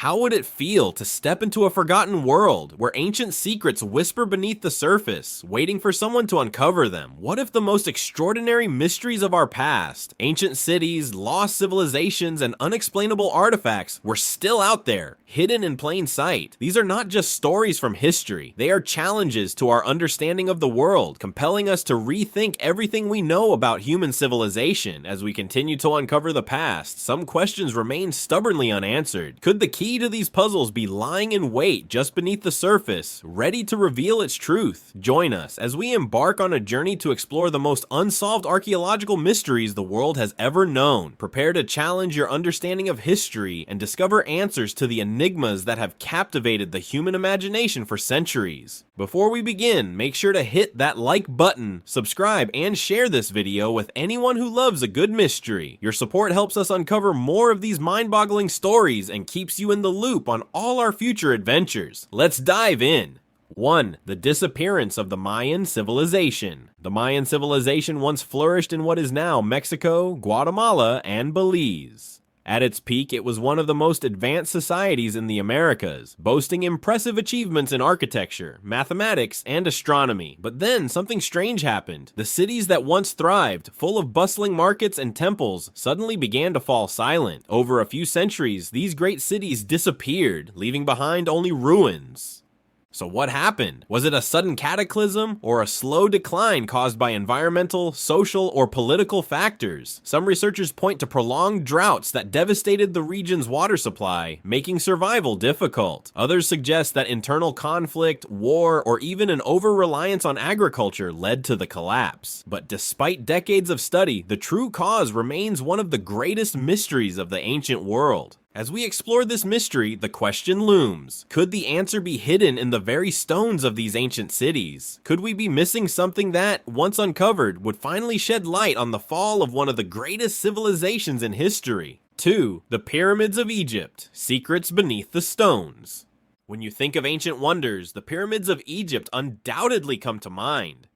How would it feel to step into a forgotten world where ancient secrets whisper beneath the surface, waiting for someone to uncover them? What if the most extraordinary mysteries of our past, ancient cities, lost civilizations, and unexplainable artifacts were still out there, hidden in plain sight? These are not just stories from history. They are challenges to our understanding of the world, compelling us to rethink everything we know about human civilization. As we continue to uncover the past, some questions remain stubbornly unanswered. Could the key to these puzzles be lying in wait just beneath the surface, ready to reveal its truth? Join us as we embark on a journey to explore the most unsolved archaeological mysteries the world has ever known. Prepare to challenge your understanding of history and discover answers to the enigmas that have captivated the human imagination for centuries. Before we begin, make sure to hit that like button, subscribe, and share this video with anyone who loves a good mystery. Your support helps us uncover more of these mind-boggling stories and keeps you in the loop on all our future adventures. Let's dive in. 1. The disappearance of the Mayan civilization. The Mayan civilization once flourished in what is now Mexico, Guatemala, and Belize. At its peak, it was one of the most advanced societies in the Americas, boasting impressive achievements in architecture, mathematics, and astronomy. But then, something strange happened. The cities that once thrived, full of bustling markets and temples, suddenly began to fall silent. Over a few centuries, these great cities disappeared, leaving behind only ruins. So what happened? Was it a sudden cataclysm or a slow decline caused by environmental, social, or political factors? Some researchers point to prolonged droughts that devastated the region's water supply, making survival difficult. Others suggest that internal conflict, war, or even an over-reliance on agriculture led to the collapse. But despite decades of study, the true cause remains one of the greatest mysteries of the ancient world. As we explore this mystery, the question looms. Could the answer be hidden in the very stones of these ancient cities? Could we be missing something that, once uncovered, would finally shed light on the fall of one of the greatest civilizations in history? 2. The Pyramids of Egypt, Secrets Beneath the Stones. When you think of ancient wonders, the Pyramids of Egypt undoubtedly come to mind.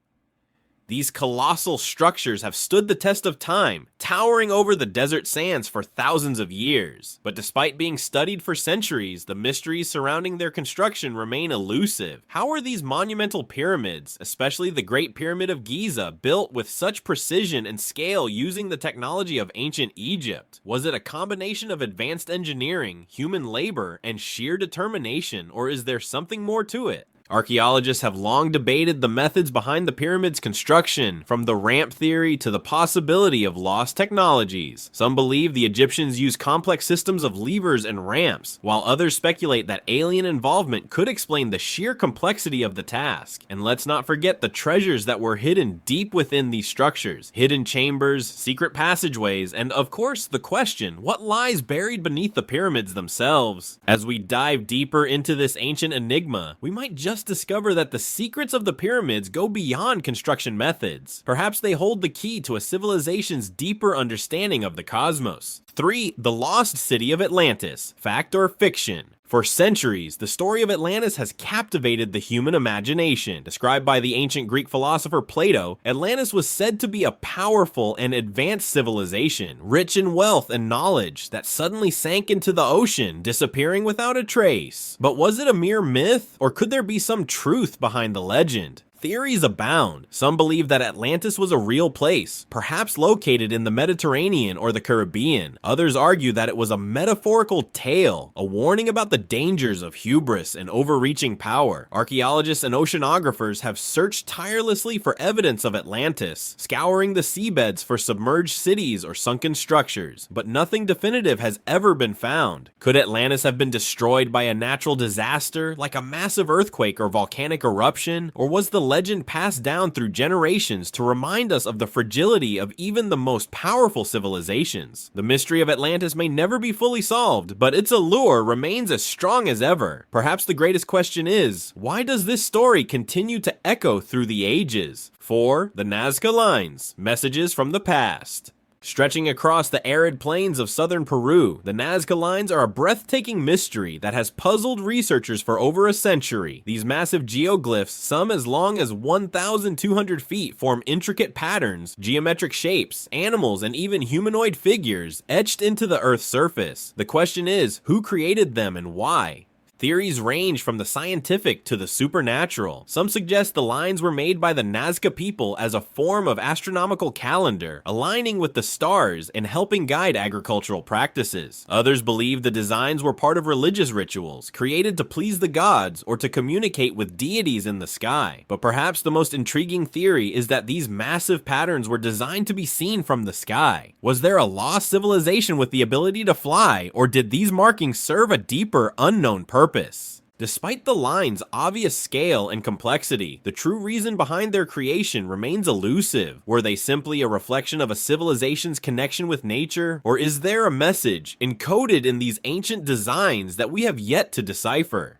These colossal structures have stood the test of time, towering over the desert sands for thousands of years. But despite being studied for centuries, the mysteries surrounding their construction remain elusive. How are these monumental pyramids, especially the Great Pyramid of Giza, built with such precision and scale using the technology of ancient Egypt? Was it a combination of advanced engineering, human labor, and sheer determination, or is there something more to it? Archaeologists have long debated the methods behind the pyramid's construction, from the ramp theory to the possibility of lost technologies. Some believe the Egyptians used complex systems of levers and ramps, while others speculate that alien involvement could explain the sheer complexity of the task. And let's not forget the treasures that were hidden deep within these structures. Hidden chambers, secret passageways, and of course the question, what lies buried beneath the pyramids themselves? As we dive deeper into this ancient enigma, we might just discover that the secrets of the pyramids go beyond construction methods. Perhaps they hold the key to a civilization's deeper understanding of the cosmos. 3. The Lost City of Atlantis, Fact or Fiction. For centuries, the story of Atlantis has captivated the human imagination. Described by the ancient Greek philosopher Plato, Atlantis was said to be a powerful and advanced civilization, rich in wealth and knowledge, that suddenly sank into the ocean, disappearing without a trace. But was it a mere myth, or could there be some truth behind the legend? Theories abound. Some believe that Atlantis was a real place, perhaps located in the Mediterranean or the Caribbean. Others argue that it was a metaphorical tale, a warning about the dangers of hubris and overreaching power. Archaeologists and oceanographers have searched tirelessly for evidence of Atlantis, scouring the seabeds for submerged cities or sunken structures, but nothing definitive has ever been found. Could Atlantis have been destroyed by a natural disaster, like a massive earthquake or volcanic eruption, or was the legend passed down through generations to remind us of the fragility of even the most powerful civilizations? The mystery of Atlantis may never be fully solved, but its allure remains as strong as ever. Perhaps the greatest question is, why does this story continue to echo through the ages? 4. The Nazca Lines, Messages from the Past. Stretching across the arid plains of southern Peru, the Nazca Lines are a breathtaking mystery that has puzzled researchers for over a century. These massive geoglyphs, some as long as 1,200 feet, form intricate patterns, geometric shapes, animals, and even humanoid figures etched into the Earth's surface. The question is, who created them and why? Theories range from the scientific to the supernatural. Some suggest the lines were made by the Nazca people as a form of astronomical calendar, aligning with the stars and helping guide agricultural practices. Others believe the designs were part of religious rituals, created to please the gods or to communicate with deities in the sky. But perhaps the most intriguing theory is that these massive patterns were designed to be seen from the sky. Was there a lost civilization with the ability to fly, or did these markings serve a deeper, unknown purpose? Despite the lines' obvious scale and complexity, the true reason behind their creation remains elusive. Were they simply a reflection of a civilization's connection with nature? Or is there a message encoded in these ancient designs that we have yet to decipher?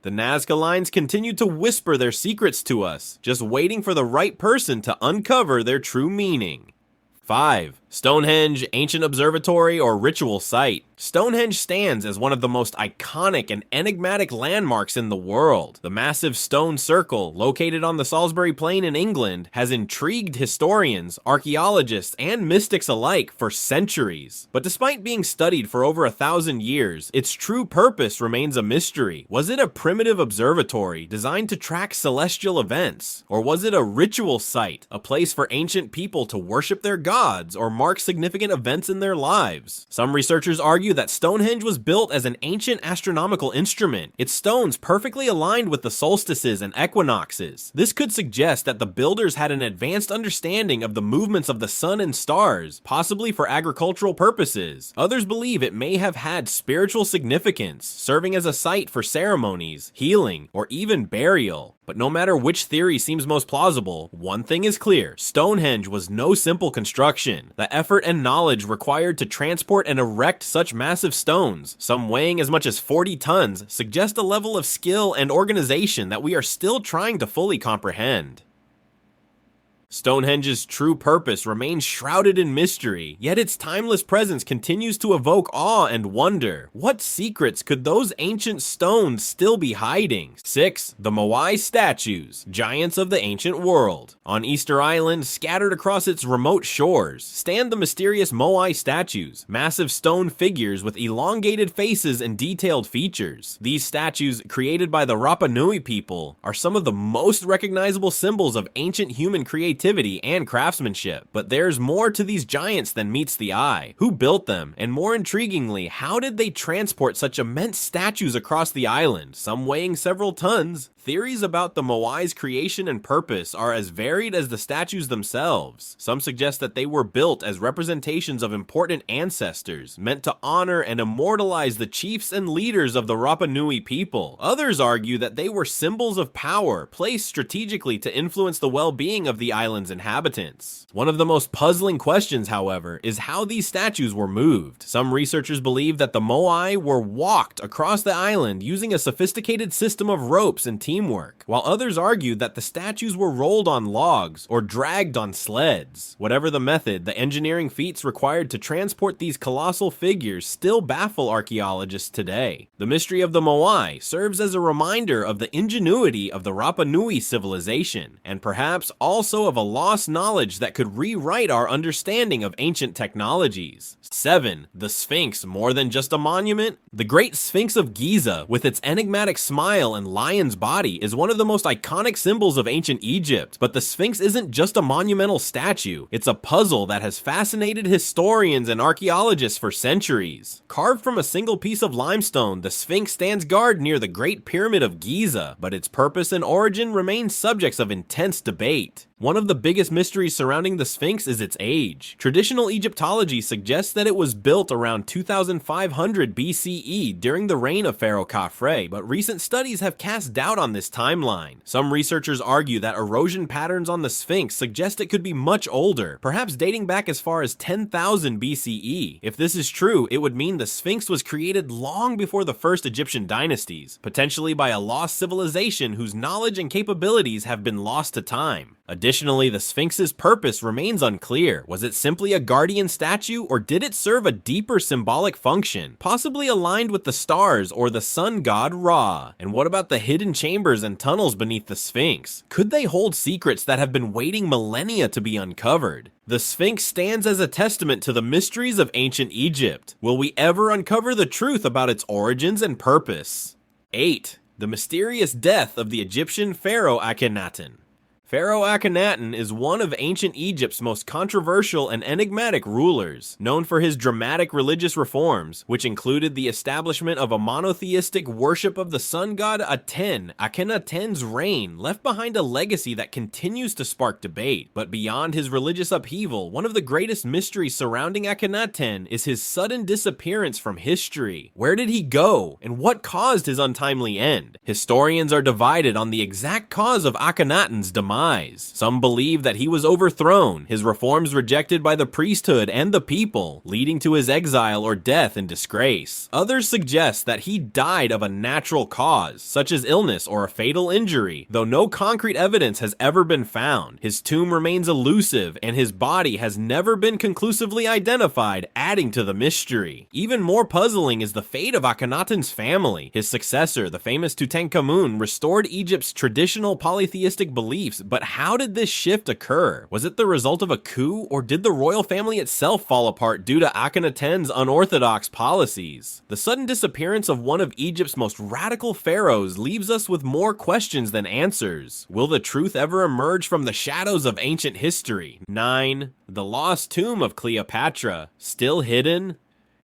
The Nazca Lines continue to whisper their secrets to us, just waiting for the right person to uncover their true meaning. 5. Stonehenge, ancient observatory, or ritual site. Stonehenge stands as one of the most iconic and enigmatic landmarks in the world. The massive stone circle, located on the Salisbury Plain in England, has intrigued historians, archaeologists, and mystics alike for centuries. But despite being studied for over 1,000 years, its true purpose remains a mystery. Was it a primitive observatory designed to track celestial events? Or was it a ritual site, a place for ancient people to worship their gods or mark significant events in their lives? Some researchers argue that Stonehenge was built as an ancient astronomical instrument, its stones perfectly aligned with the solstices and equinoxes. This could suggest that the builders had an advanced understanding of the movements of the sun and stars, possibly for agricultural purposes. Others believe it may have had spiritual significance, serving as a site for ceremonies, healing, or even burial. But no matter which theory seems most plausible, one thing is clear: Stonehenge was no simple construction. The effort and knowledge required to transport and erect such massive stones, some weighing as much as 40 tons, suggest a level of skill and organization that we are still trying to fully comprehend. Stonehenge's true purpose remains shrouded in mystery, yet its timeless presence continues to evoke awe and wonder. What secrets could those ancient stones still be hiding? 6. The Moai statues, giants of the ancient world. On Easter Island, scattered across its remote shores, stand the mysterious Moai statues, massive stone figures with elongated faces and detailed features. These statues, created by the Rapa Nui people, are some of the most recognizable symbols of ancient human creativity and craftsmanship. But there's more to these giants than meets the eye. Who built them? And more intriguingly, how did they transport such immense statues across the island, some weighing several tons? Theories about the Moai's creation and purpose are as varied as the statues themselves. Some suggest that they were built as representations of important ancestors, meant to honor and immortalize the chiefs and leaders of the Rapa Nui people. Others argue that they were symbols of power, placed strategically to influence the well-being of the island's inhabitants. One of the most puzzling questions, however, is how these statues were moved. Some researchers believe that the Moai were walked across the island using a sophisticated system of ropes and teamwork, while others argue that the statues were rolled on logs or dragged on sleds. Whatever the method, the engineering feats required to transport these colossal figures still baffle archaeologists today. The mystery of the Moai serves as a reminder of the ingenuity of the Rapa Nui civilization, and perhaps also of a lost knowledge that could rewrite our understanding of ancient technologies. 7. The Sphinx, more than just a monument? The Great Sphinx of Giza, with its enigmatic smile and lion's body, is one of the most iconic symbols of ancient Egypt. But the Sphinx isn't just a monumental statue, it's a puzzle that has fascinated historians and archaeologists for centuries. Carved from a single piece of limestone, the Sphinx stands guard near the Great Pyramid of Giza, but its purpose and origin remain subjects of intense debate. One of the biggest mysteries surrounding the Sphinx is its age. Traditional Egyptology suggests that it was built around 2500 BCE during the reign of Pharaoh Khafre, but recent studies have cast doubt on this timeline. Some researchers argue that erosion patterns on the Sphinx suggest it could be much older, perhaps dating back as far as 10,000 BCE. If this is true, it would mean the Sphinx was created long before the first Egyptian dynasties, potentially by a lost civilization whose knowledge and capabilities have been lost to time. Additionally, the Sphinx's purpose remains unclear. Was it simply a guardian statue, or did it serve a deeper symbolic function, possibly aligned with the stars or the sun god Ra? And what about the hidden chambers and tunnels beneath the Sphinx? Could they hold secrets that have been waiting millennia to be uncovered? The Sphinx stands as a testament to the mysteries of ancient Egypt. Will we ever uncover the truth about its origins and purpose? 8. The mysterious death of the Egyptian pharaoh Akhenaten. Pharaoh Akhenaten is one of ancient Egypt's most controversial and enigmatic rulers, known for his dramatic religious reforms, which included the establishment of a monotheistic worship of the sun god Aten. Akhenaten's reign left behind a legacy that continues to spark debate, but beyond his religious upheaval, one of the greatest mysteries surrounding Akhenaten is his sudden disappearance from history. Where did he go, and what caused his untimely end? Historians are divided on the exact cause of Akhenaten's demise. Some believe that he was overthrown, his reforms rejected by the priesthood and the people, leading to his exile or death in disgrace. Others suggest that he died of a natural cause, such as illness or a fatal injury, though no concrete evidence has ever been found. His tomb remains elusive, and his body has never been conclusively identified, adding to the mystery. Even more puzzling is the fate of Akhenaten's family. His successor, the famous Tutankhamun, restored Egypt's traditional polytheistic beliefs, but how did this shift occur? Was it the result of a coup, or did the royal family itself fall apart due to Akhenaten's unorthodox policies? The sudden disappearance of one of Egypt's most radical pharaohs leaves us with more questions than answers. Will the truth ever emerge from the shadows of ancient history? 9. The lost tomb of Cleopatra, still hidden?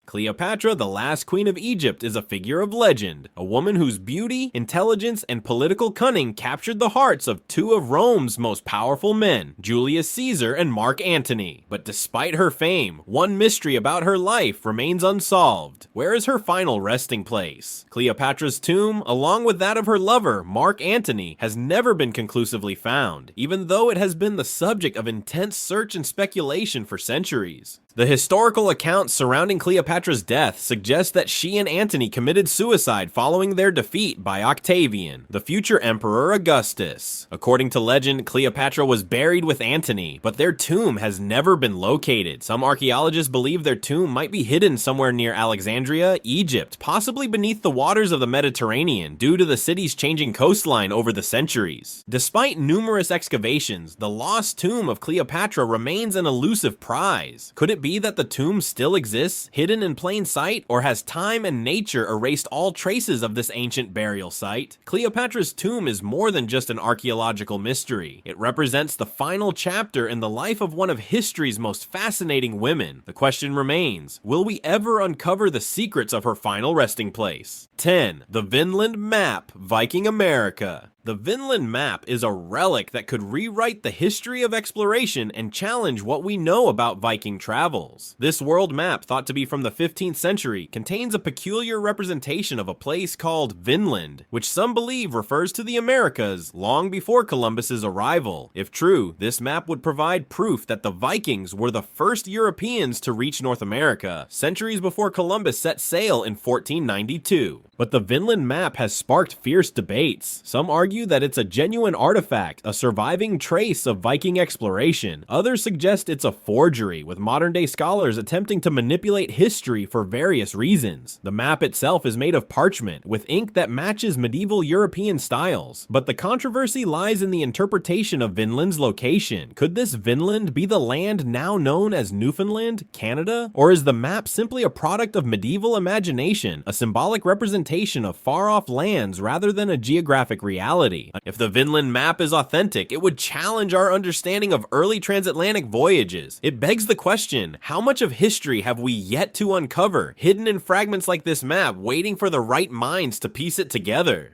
Cleopatra, the last queen of Egypt, is a figure of legend, a woman whose beauty, intelligence, and political cunning captured the hearts of two of Rome's most powerful men, Julius Caesar and Mark Antony. But despite her fame, one mystery about her life remains unsolved. Where is her final resting place? Cleopatra's tomb, along with that of her lover, Mark Antony, has never been conclusively found, even though it has been the subject of intense search and speculation for centuries. The historical accounts surrounding Cleopatra's death suggest that she and Antony committed suicide following their defeat by Octavian, the future Emperor Augustus. According to legend, Cleopatra was buried with Antony, but their tomb has never been located. Some archaeologists believe their tomb might be hidden somewhere near Alexandria, Egypt, possibly beneath the waters of the Mediterranean, due to the city's changing coastline over the centuries. Despite numerous excavations, the lost tomb of Cleopatra remains an elusive prize. Could it be that the tomb still exists, hidden in plain sight, or has time and nature erased all traces of this ancient burial site? Cleopatra's tomb is more than just an archaeological mystery. It represents the final chapter in the life of one of history's most fascinating women. The question remains, will we ever uncover the secrets of her final resting place? 10. The Vinland Map, Viking America. The Vinland Map is a relic that could rewrite the history of exploration and challenge what we know about Viking travels. This world map, thought to be from the 15th century, contains a peculiar representation of a place called Vinland, which some believe refers to the Americas long before Columbus's arrival. If true, this map would provide proof that the Vikings were the first Europeans to reach North America, centuries before Columbus set sail in 1492. But the Vinland Map has sparked fierce debates. Some argue that it's a genuine artifact, a surviving trace of Viking exploration. Others suggest it's a forgery, with modern-day scholars attempting to manipulate history for various reasons. The map itself is made of parchment, with ink that matches medieval European styles. But the controversy lies in the interpretation of Vinland's location. Could this Vinland be the land now known as Newfoundland, Canada? Or is the map simply a product of medieval imagination, a symbolic representation of far-off lands rather than a geographic reality? If the Vinland Map is authentic, it would challenge our understanding of early transatlantic voyages. It begs the question, how much of history have we yet to uncover, hidden in fragments like this map, waiting for the right minds to piece it together?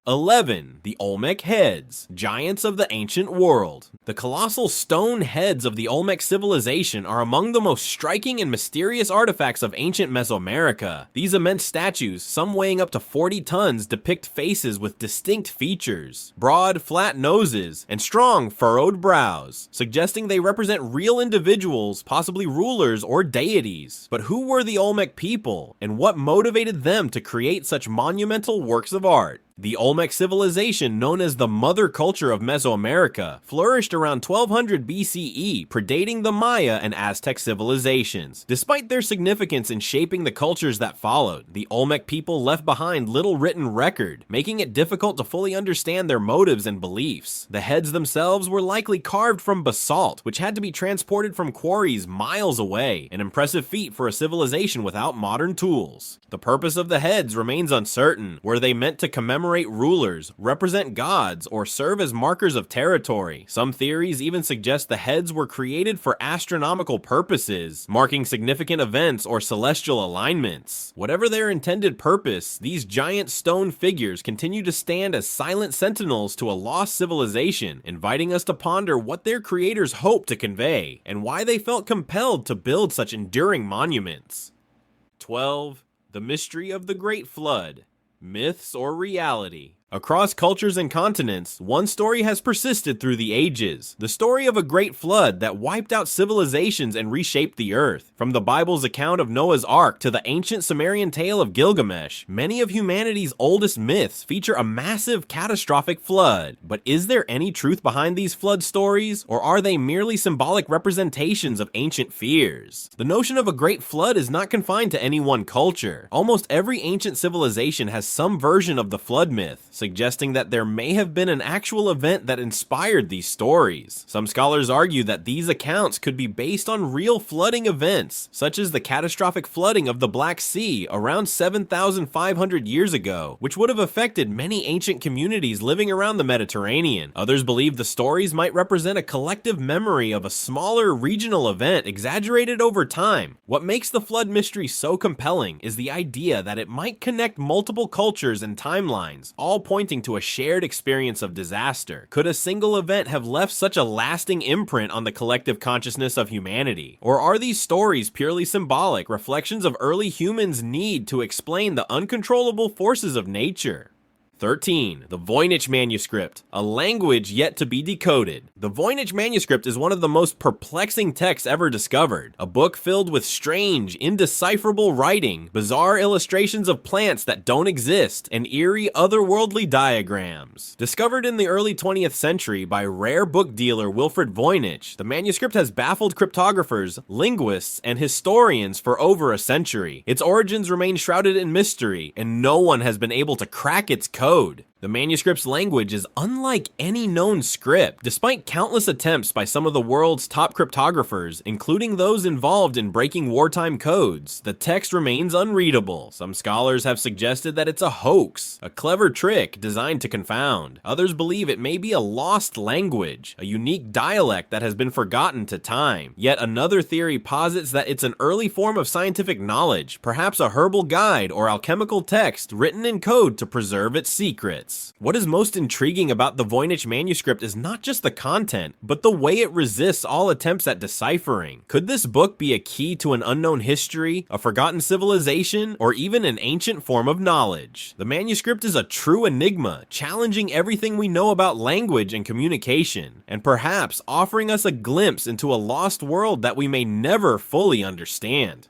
11. The Olmec Heads, Giants of the Ancient World. The colossal stone heads of the Olmec civilization are among the most striking and mysterious artifacts of ancient Mesoamerica. These immense statues, some weighing up to 40 tons, depict faces with distinct features, broad, flat noses, and strong, furrowed brows, suggesting they represent real individuals, possibly rulers or deities. But who were the Olmec people, and what motivated them to create such monumental works of art? The Olmec civilization, known as the mother culture of Mesoamerica, flourished around 1200 BCE, predating the Maya and Aztec civilizations. Despite their significance in shaping the cultures that followed, the Olmec people left behind little written record, making it difficult to fully understand their motives and beliefs. The heads themselves were likely carved from basalt, which had to be transported from quarries miles away, an impressive feat for a civilization without modern tools. The purpose of the heads remains uncertain. Were they meant to commemorate rulers, represent gods, or serve as markers of territory? Some theories even suggest the heads were created for astronomical purposes, marking significant events or celestial alignments. Whatever their intended purpose, these giant stone figures continue to stand as silent sentinels to a lost civilization, inviting us to ponder what their creators hoped to convey, and why they felt compelled to build such enduring monuments. 12. The Mystery of the Great Flood. Myths or reality? Across cultures and continents, one story has persisted through the ages. The story of a great flood that wiped out civilizations and reshaped the earth. From the Bible's account of Noah's Ark to the ancient Sumerian tale of Gilgamesh, many of humanity's oldest myths feature a massive, catastrophic flood. But is there any truth behind these flood stories, or are they merely symbolic representations of ancient fears? The notion of a great flood is not confined to any one culture. Almost every ancient civilization has some version of the flood myth, suggesting that there may have been an actual event that inspired these stories. Some scholars argue that these accounts could be based on real flooding events, such as the catastrophic flooding of the Black Sea around 7,500 years ago, which would have affected many ancient communities living around the Mediterranean. Others believe the stories might represent a collective memory of a smaller regional event exaggerated over time. What makes the flood mystery so compelling is the idea that it might connect multiple cultures and timelines, all pointing to a shared experience of disaster. Could a single event have left such a lasting imprint on the collective consciousness of humanity? Or are these stories purely symbolic reflections of early humans' need to explain the uncontrollable forces of nature? 13. The Voynich Manuscript, a language yet to be decoded. The Voynich Manuscript is one of the most perplexing texts ever discovered, a book filled with strange, indecipherable writing, bizarre illustrations of plants that don't exist, and eerie, otherworldly diagrams. Discovered in the early 20th century by rare book dealer Wilfred Voynich, the manuscript has baffled cryptographers, linguists, and historians for over a century. Its origins remain shrouded in mystery, and no one has been able to crack its code. The manuscript's language is unlike any known script. Despite countless attempts by some of the world's top cryptographers, including those involved in breaking wartime codes, the text remains unreadable. Some scholars have suggested that it's a hoax, a clever trick designed to confound. Others believe it may be a lost language, a unique dialect that has been forgotten to time. Yet another theory posits that it's an early form of scientific knowledge, perhaps a herbal guide or alchemical text written in code to preserve its secrets. What is most intriguing about the Voynich manuscript is not just the content, but the way it resists all attempts at deciphering. Could this book be a key to an unknown history, a forgotten civilization, or even an ancient form of knowledge? The manuscript is a true enigma, challenging everything we know about language and communication, and perhaps offering us a glimpse into a lost world that we may never fully understand.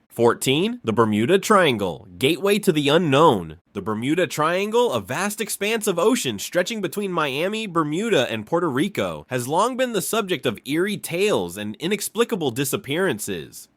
14. The Bermuda Triangle, gateway to the unknown. The Bermuda Triangle, a vast expanse of ocean stretching between Miami, Bermuda, and Puerto Rico, has long been the subject of eerie tales and inexplicable disappearances.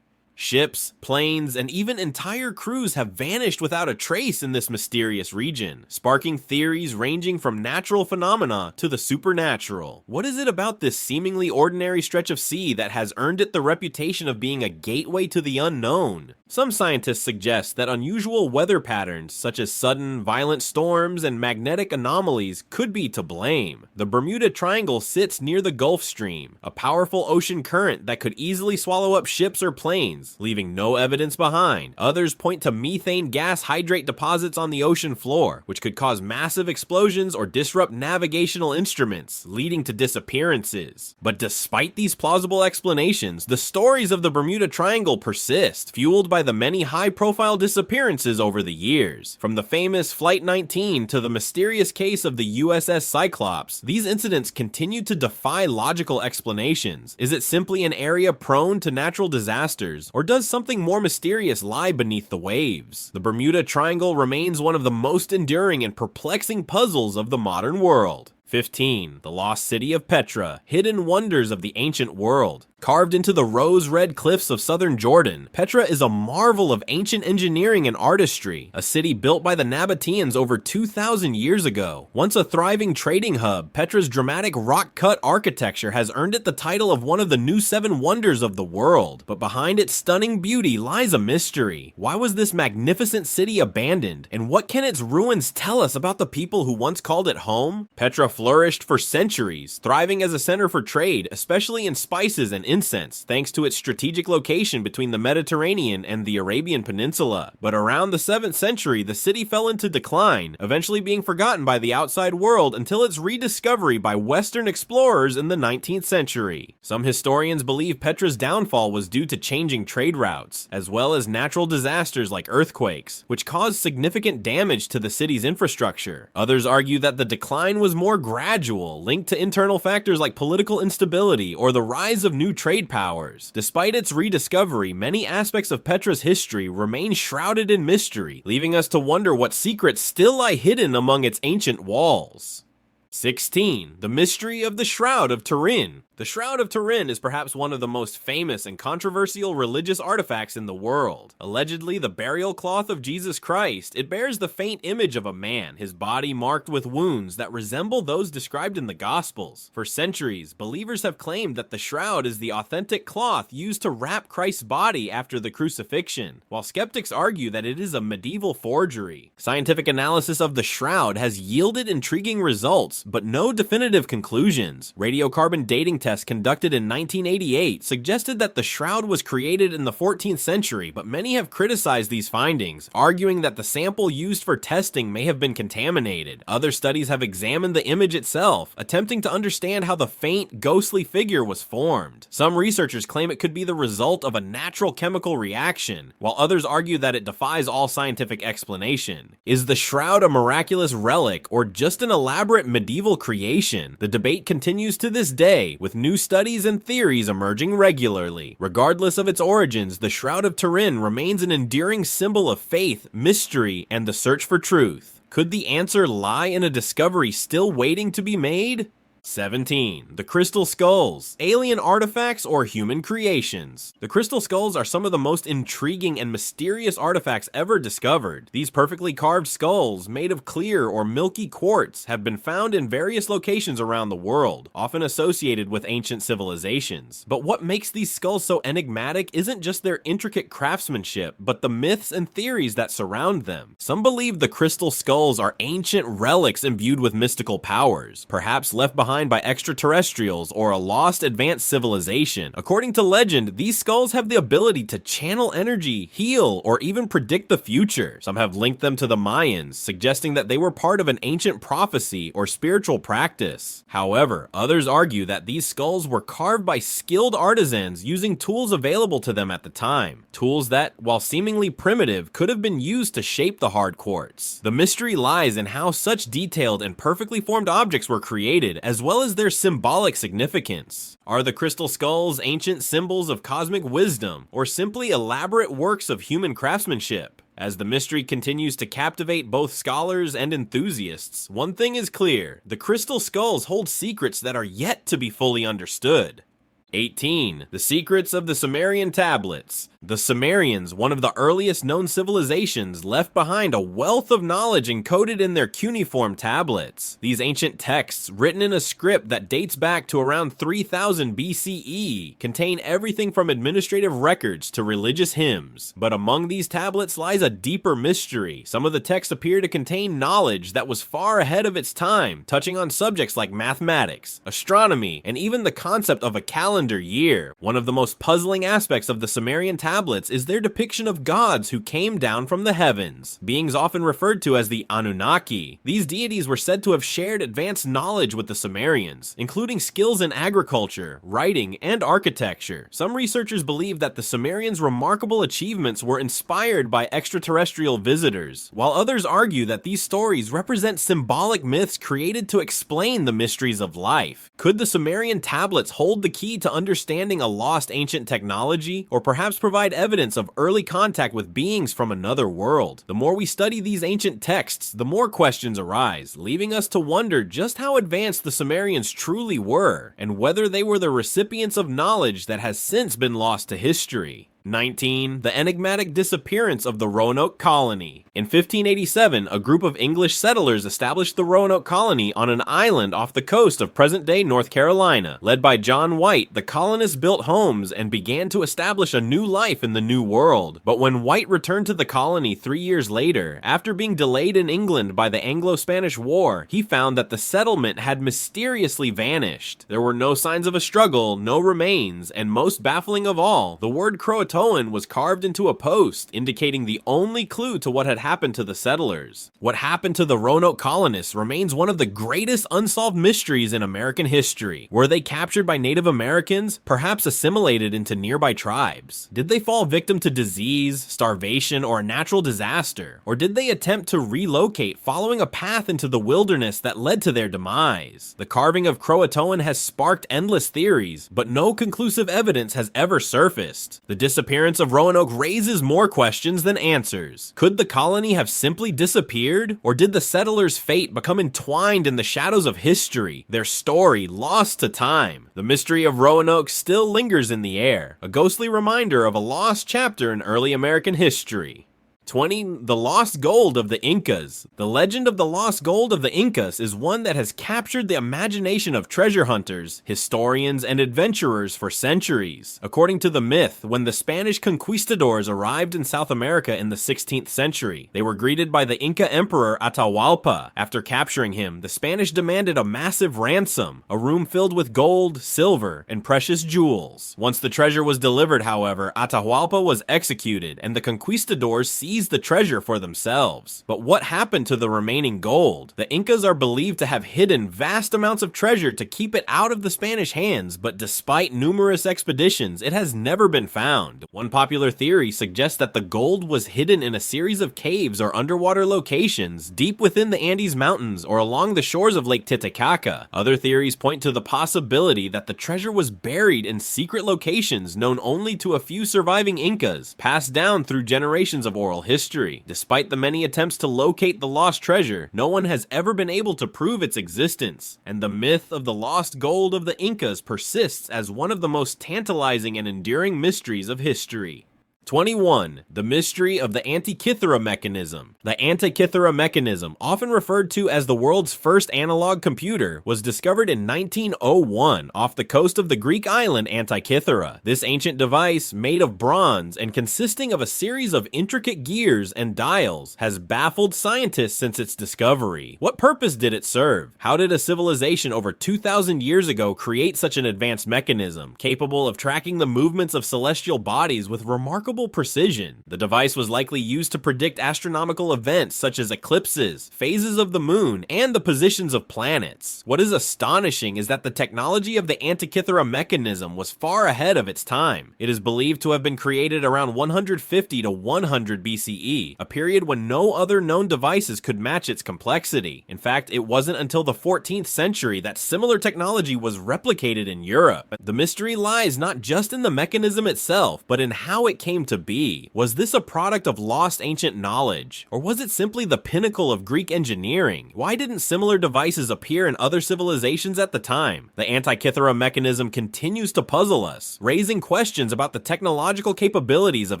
Ships, planes, and even entire crews have vanished without a trace in this mysterious region, sparking theories ranging from natural phenomena to the supernatural. What is it about this seemingly ordinary stretch of sea that has earned it the reputation of being a gateway to the unknown? Some scientists suggest that unusual weather patterns, such as sudden, violent storms and magnetic anomalies, could be to blame. The Bermuda Triangle sits near the Gulf Stream, a powerful ocean current that could easily swallow up ships or planes, leaving no evidence behind. Others point to methane gas hydrate deposits on the ocean floor, which could cause massive explosions or disrupt navigational instruments, leading to disappearances. But despite these plausible explanations, the stories of the Bermuda Triangle persist, fueled by the many high-profile disappearances over the years. From the famous Flight 19 to the mysterious case of the USS Cyclops, these incidents continue to defy logical explanations. Is it simply an area prone to natural disasters, walls? Or does something more mysterious lie beneath the waves? The Bermuda Triangle remains one of the most enduring and perplexing puzzles of the modern world. 15. The Lost City of Petra, hidden wonders of the ancient world. Carved into the rose-red cliffs of southern Jordan, Petra is a marvel of ancient engineering and artistry, a city built by the Nabateans over 2,000 years ago. Once a thriving trading hub, Petra's dramatic rock-cut architecture has earned it the title of one of the new 7 wonders of the world. But behind its stunning beauty lies a mystery. Why was this magnificent city abandoned? And what can its ruins tell us about the people who once called it home? Petra flourished for centuries, thriving as a center for trade, especially in spices and incense, thanks to its strategic location between the Mediterranean and the Arabian Peninsula. But around the 7th century, the city fell into decline, eventually being forgotten by the outside world until its rediscovery by Western explorers in the 19th century. Some historians believe Petra's downfall was due to changing trade routes, as well as natural disasters like earthquakes, which caused significant damage to the city's infrastructure. Others argue that the decline was more gradual, linked to internal factors like political instability or the rise of new trade powers. Despite its rediscovery, many aspects of Petra's history remain shrouded in mystery, leaving us to wonder what secrets still lie hidden among its ancient walls. 16. The Mystery of the Shroud of Turin. The Shroud of Turin is perhaps one of the most famous and controversial religious artifacts in the world. Allegedly the burial cloth of Jesus Christ, it bears the faint image of a man, his body marked with wounds that resemble those described in the Gospels. For centuries, believers have claimed that the shroud is the authentic cloth used to wrap Christ's body after the crucifixion, while skeptics argue that it is a medieval forgery. Scientific analysis of the shroud has yielded intriguing results, but no definitive conclusions. Radiocarbon dating tests conducted in 1988 suggested that the shroud was created in the 14th century, but many have criticized these findings, arguing that the sample used for testing may have been contaminated. Other studies have examined the image itself, attempting to understand how the faint, ghostly figure was formed. Some researchers claim it could be the result of a natural chemical reaction, while others argue that it defies all scientific explanation. Is the shroud a miraculous relic or just an elaborate medieval creation? The debate continues to this day, with new studies and theories emerging regularly. Regardless of its origins, the Shroud of Turin remains an enduring symbol of faith, mystery, and the search for truth. Could the answer lie in a discovery still waiting to be made? 17. The Crystal Skulls. Alien artifacts or human creations? The crystal skulls are some of the most intriguing and mysterious artifacts ever discovered. These perfectly carved skulls, made of clear or milky quartz, have been found in various locations around the world, often associated with ancient civilizations. But what makes these skulls so enigmatic isn't just their intricate craftsmanship, but the myths and theories that surround them. Some believe the crystal skulls are ancient relics imbued with mystical powers, perhaps left behind by extraterrestrials or a lost advanced civilization. According to legend, these skulls have the ability to channel energy, heal, or even predict the future. Some have linked them to the Mayans, suggesting that they were part of an ancient prophecy or spiritual practice. However, others argue that these skulls were carved by skilled artisans using tools available to them at the time. Tools that, while seemingly primitive, could have been used to shape the hard quartz. The mystery lies in how such detailed and perfectly formed objects were created, as well as their symbolic significance. Are the crystal skulls ancient symbols of cosmic wisdom, or simply elaborate works of human craftsmanship? As the mystery continues to captivate both scholars and enthusiasts, one thing is clear: the crystal skulls hold secrets that are yet to be fully understood. 18. The Secrets of the Sumerian Tablets. The Sumerians, one of the earliest known civilizations, left behind a wealth of knowledge encoded in their cuneiform tablets. These ancient texts, written in a script that dates back to around 3000 BCE, contain everything from administrative records to religious hymns. But among these tablets lies a deeper mystery. Some of the texts appear to contain knowledge that was far ahead of its time, touching on subjects like mathematics, astronomy, and even the concept of a calendar year. One of the most puzzling aspects of the Sumerian tablets is their depiction of gods who came down from the heavens, beings often referred to as the Anunnaki. These deities were said to have shared advanced knowledge with the Sumerians, including skills in agriculture, writing, and architecture. Some researchers believe that the Sumerians' remarkable achievements were inspired by extraterrestrial visitors, while others argue that these stories represent symbolic myths created to explain the mysteries of life. Could the Sumerian tablets hold the key to to understanding a lost ancient technology, or perhaps provide evidence of early contact with beings from another world. The more we study these ancient texts, the more questions arise, leaving us to wonder just how advanced the Sumerians truly were, and whether they were the recipients of knowledge that has since been lost to history. 19. The enigmatic disappearance of the Roanoke colony. In 1587, a group of English settlers established the Roanoke colony on an island off the coast of present-day North Carolina. Led by John White, the colonists built homes and began to establish a new life in the New World. But when White returned to the colony 3 years later, after being delayed in England by the Anglo-Spanish War, he found that the settlement had mysteriously vanished. There were no signs of a struggle, no remains, and most baffling of all, the word Croatoan was carved into a post, indicating the only clue to what had happened to the settlers. What happened to the Roanoke colonists remains one of the greatest unsolved mysteries in American history. Were they captured by Native Americans, perhaps assimilated into nearby tribes? Did they fall victim to disease, starvation, or a natural disaster? Or did they attempt to relocate following a path into the wilderness that led to their demise? The carving of Croatoan has sparked endless theories, but no conclusive evidence has ever surfaced. The disappearance of Roanoke raises more questions than answers. Could the colony have simply disappeared? Or did the settlers' fate become entwined in the shadows of history, their story lost to time? The mystery of Roanoke still lingers in the air, a ghostly reminder of a lost chapter in early American history. 20. The Lost Gold of the Incas. The legend of the lost gold of the Incas is one that has captured the imagination of treasure hunters, historians, and adventurers for centuries. According to the myth, when the Spanish conquistadors arrived in South America in the 16th century, they were greeted by the Inca Emperor Atahualpa. After capturing him, the Spanish demanded a massive ransom, a room filled with gold, silver, and precious jewels. Once the treasure was delivered, however, Atahualpa was executed, and the conquistadors seized the treasure for themselves. But what happened to the remaining gold? The Incas are believed to have hidden vast amounts of treasure to keep it out of the Spanish hands, but despite numerous expeditions, it has never been found. One popular theory suggests that the gold was hidden in a series of caves or underwater locations deep within the Andes Mountains or along the shores of Lake Titicaca. Other theories point to the possibility that the treasure was buried in secret locations known only to a few surviving Incas, passed down through generations of oral history. Despite the many attempts to locate the lost treasure, no one has ever been able to prove its existence, and the myth of the lost gold of the Incas persists as one of the most tantalizing and enduring mysteries of history. 21. The mystery of the Antikythera Mechanism. The Antikythera Mechanism, often referred to as the world's first analog computer, was discovered in 1901 off the coast of the Greek island Antikythera. This ancient device, made of bronze and consisting of a series of intricate gears and dials, has baffled scientists since its discovery. What purpose did it serve? How did a civilization over 2,000 years ago create such an advanced mechanism, capable of tracking the movements of celestial bodies with remarkable precision? The device was likely used to predict astronomical events such as eclipses, phases of the moon, and the positions of planets. What is astonishing is that the technology of the Antikythera Mechanism was far ahead of its time. It is believed to have been created around 150 to 100 BCE, a period when no other known devices could match its complexity. In fact, it wasn't until the 14th century that similar technology was replicated in Europe. The mystery lies not just in the mechanism itself, but in how it came to be. Was this a product of lost ancient knowledge? Or was it simply the pinnacle of Greek engineering? Why didn't similar devices appear in other civilizations at the time? The Antikythera Mechanism continues to puzzle us, raising questions about the technological capabilities of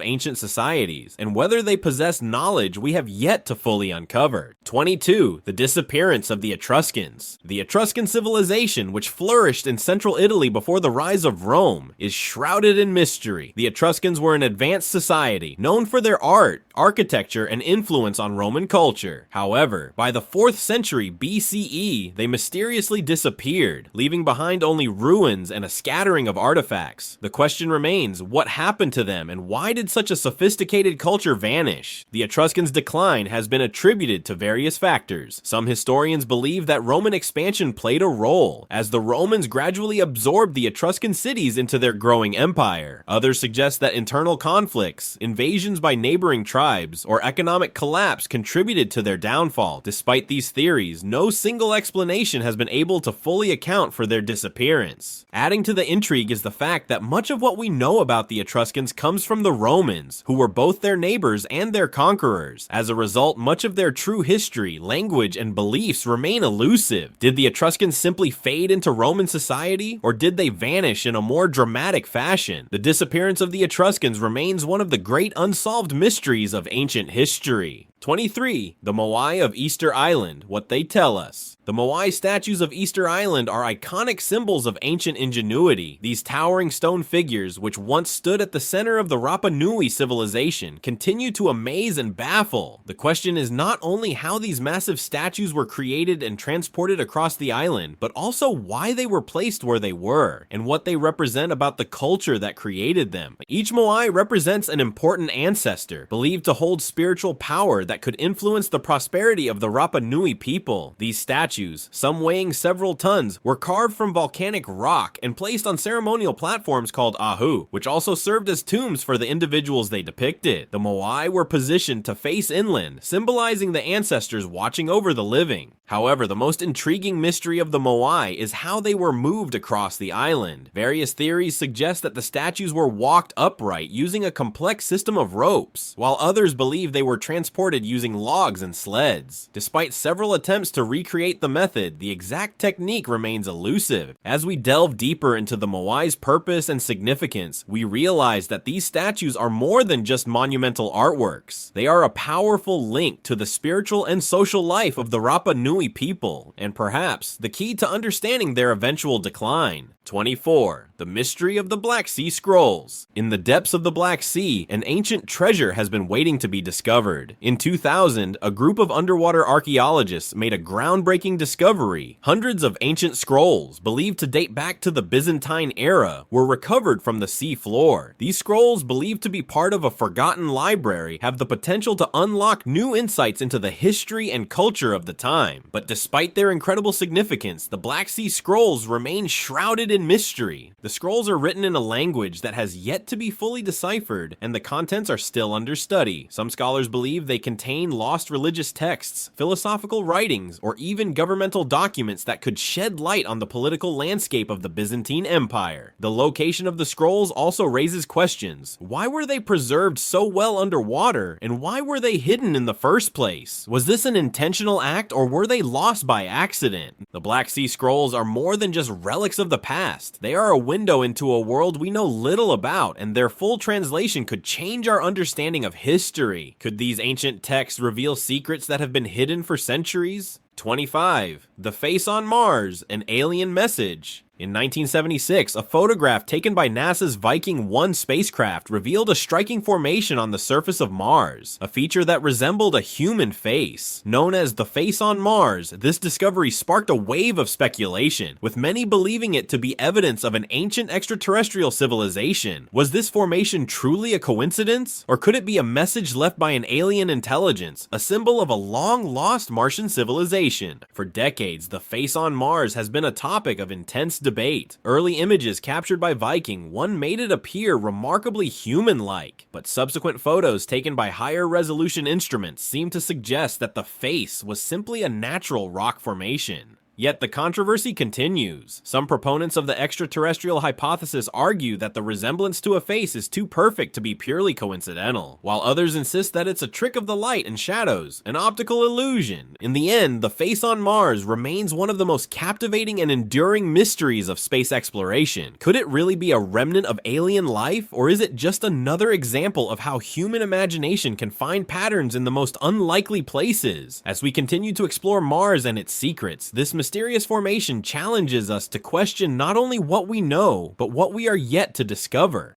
ancient societies, and whether they possess knowledge we have yet to fully uncover. 22. The disappearance of the Etruscans. The Etruscan civilization, which flourished in central Italy before the rise of Rome, is shrouded in mystery. The Etruscans were an advanced society, known for their art, architecture, and influence on Roman culture. However, by the 4th century BCE, they mysteriously disappeared, leaving behind only ruins and a scattering of artifacts. The question remains, what happened to them, and why did such a sophisticated culture vanish? The Etruscans' decline has been attributed to various factors. Some historians believe that Roman expansion played a role, as the Romans gradually absorbed the Etruscan cities into their growing empire. Others suggest that internal conflict conflicts, invasions by neighboring tribes, or economic collapse contributed to their downfall. Despite these theories, no single explanation has been able to fully account for their disappearance. Adding to the intrigue is the fact that much of what we know about the Etruscans comes from the Romans, who were both their neighbors and their conquerors. As a result, much of their true history, language, and beliefs remain elusive. Did the Etruscans simply fade into Roman society, or did they vanish in a more dramatic fashion? The disappearance of the Etruscans remains one of the great unsolved mysteries of ancient history. 23. The Moai of Easter Island, what they tell us. The Moai statues of Easter Island are iconic symbols of ancient ingenuity. These towering stone figures, which once stood at the center of the Rapa Nui civilization, continue to amaze and baffle. The question is not only how these massive statues were created and transported across the island, but also why they were placed where they were, and what they represent about the culture that created them. Each Moai represents an important ancestor, believed to hold spiritual power that could influence the prosperity of the Rapa Nui people. These statues, some weighing several tons, were carved from volcanic rock and placed on ceremonial platforms called ahu, which also served as tombs for the individuals they depicted. The Moai were positioned to face inland, symbolizing the ancestors watching over the living. However, the most intriguing mystery of the Moai is how they were moved across the island. Various theories suggest that the statues were walked upright using a complex system of ropes, while others believe they were transported using logs and sleds. Despite several attempts to recreate the method, the exact technique remains elusive. As we delve deeper into the Moai's purpose and significance, we realize that these statues are more than just monumental artworks. They are a powerful link to the spiritual and social life of the Rapa Nui people, and perhaps the key to understanding their eventual decline. 24. The Mystery of the Black Sea Scrolls. In the depths of the Black Sea, an ancient treasure has been waiting to be discovered. In 2000, a group of underwater archaeologists made a groundbreaking discovery. Hundreds of ancient scrolls, believed to date back to the Byzantine era, were recovered from the sea floor. These scrolls, believed to be part of a forgotten library, have the potential to unlock new insights into the history and culture of the time. But despite their incredible significance, the Black Sea Scrolls remain shrouded in mystery. The scrolls are written in a language that has yet to be fully deciphered, and the contents are still under study. Some scholars believe they contain lost religious texts, philosophical writings, or even governmental documents that could shed light on the political landscape of the Byzantine Empire. The location of the scrolls also raises questions. Why were they preserved so well underwater, and why were they hidden in the first place? Was this an intentional act, or were they lost by accident? The Black Sea Scrolls are more than just relics of the past. They are a window into a world we know little about, and their full translation could change our understanding of history. Could these ancient texts reveal secrets that have been hidden for centuries? 25. The Face on Mars, an Alien Message. In 1976, a photograph taken by NASA's Viking 1 spacecraft revealed a striking formation on the surface of Mars, a feature that resembled a human face. Known as the Face on Mars, this discovery sparked a wave of speculation, with many believing it to be evidence of an ancient extraterrestrial civilization. Was this formation truly a coincidence? Or could it be a message left by an alien intelligence, a symbol of a long-lost Martian civilization? For decades, the Face on Mars has been a topic of intense debate. Early images captured by Viking 1 made it appear remarkably human-like, but subsequent photos taken by higher resolution instruments seem to suggest that the face was simply a natural rock formation. Yet the controversy continues. Some proponents of the extraterrestrial hypothesis argue that the resemblance to a face is too perfect to be purely coincidental, while others insist that it's a trick of the light and shadows, an optical illusion. In the end, the face on Mars remains one of the most captivating and enduring mysteries of space exploration. Could it really be a remnant of alien life, or is it just another example of how human imagination can find patterns in the most unlikely places? As we continue to explore Mars and its secrets, this mysterious formation challenges us to question not only what we know, but what we are yet to discover.